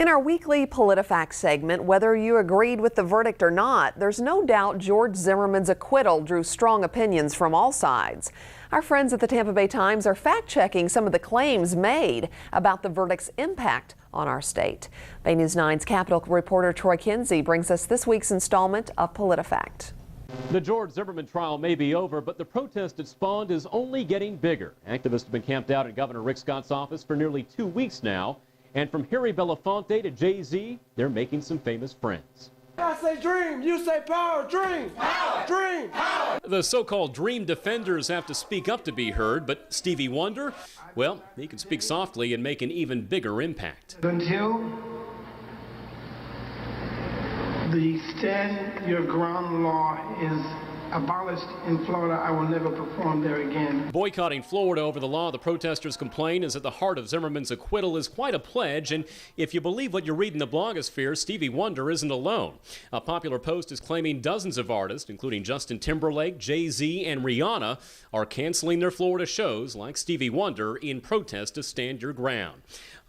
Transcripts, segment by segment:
In our weekly PolitiFact segment, whether you agreed with the verdict or not, there's no doubt George Zimmerman's acquittal drew strong opinions from all sides. Our friends at the Tampa Bay Times are fact-checking some of the claims made about the verdict's impact on our state. Bay News 9's Capitol reporter Troy Kinsey brings us this week's installment of PolitiFact. The George Zimmerman trial may be over, but the protest it spawned is only getting bigger. Activists have been camped out at Governor Rick Scott's office for nearly 2 weeks now. And from Harry Belafonte to Jay-Z, they're making some famous friends. I say dream, you say power, dream, power, dream, power. The so-called dream defenders have to speak up to be heard, but Stevie Wonder, well, he can speak softly and make an even bigger impact. Until the stand your ground law is abolished in Florida, I will never perform there again. Boycotting Florida over the law, the protesters complain, is at the heart of Zimmerman's acquittal is quite a pledge, and if you believe what you read in the blogosphere, Stevie Wonder isn't alone. A popular post is claiming dozens of artists, including Justin Timberlake, Jay-Z, and Rihanna, are canceling their Florida shows like Stevie Wonder in protest to stand your ground.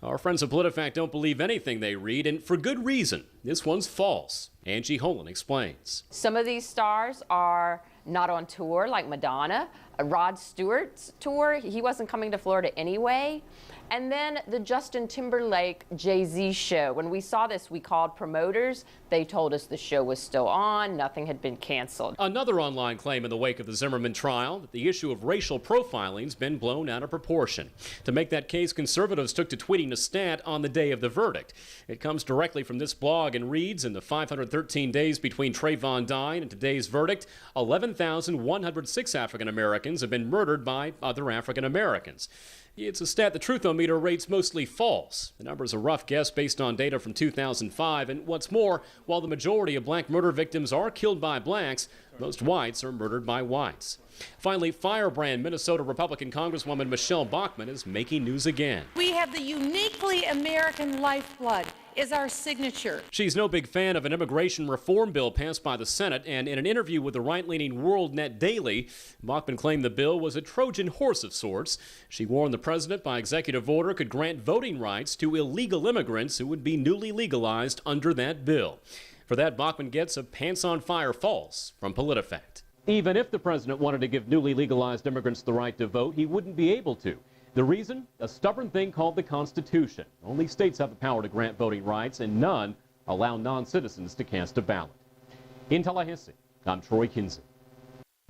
Our friends at PolitiFact don't believe anything they read, and for good reason. This one's false. Angie Holan explains. Some of these stars are not on tour, like Madonna. Rod Stewart's tour, he wasn't coming to Florida anyway. And then the Justin Timberlake Jay-Z show. When we saw this, we called promoters. They told us the show was still on, nothing had been canceled. Another online claim in the wake of the Zimmerman trial that the issue of racial profiling's been blown out of proportion. To make that case, conservatives took to tweeting a stat on the day of the verdict. It comes directly from this blog and reads, in the 513 days between Trayvon dying and today's verdict, 11,106 African Americans have been murdered by other African Americans. It's a stat the Truthometer rates mostly false. The number is a rough guess based on data from 2005, and what's more, while the majority of black murder victims are killed by blacks, most whites are murdered by whites. Finally, firebrand Minnesota Republican Congresswoman Michelle Bachmann is making news again. We have the uniquely American lifeblood is our signature. She's no big fan of an immigration reform bill passed by the Senate, and in an interview with the right-leaning WorldNet Daily, Bachmann claimed the bill was a Trojan horse of sorts. She warned the president by executive order could grant voting rights to illegal immigrants who would be newly legalized under that bill. For that, Bachmann gets a pants-on-fire false from PolitiFact. Even if the president wanted to give newly legalized immigrants the right to vote, he wouldn't be able to. The reason? A stubborn thing called the Constitution. Only states have the power to grant voting rights, and none allow non-citizens to cast a ballot. In Tallahassee, I'm Troy Kinsey.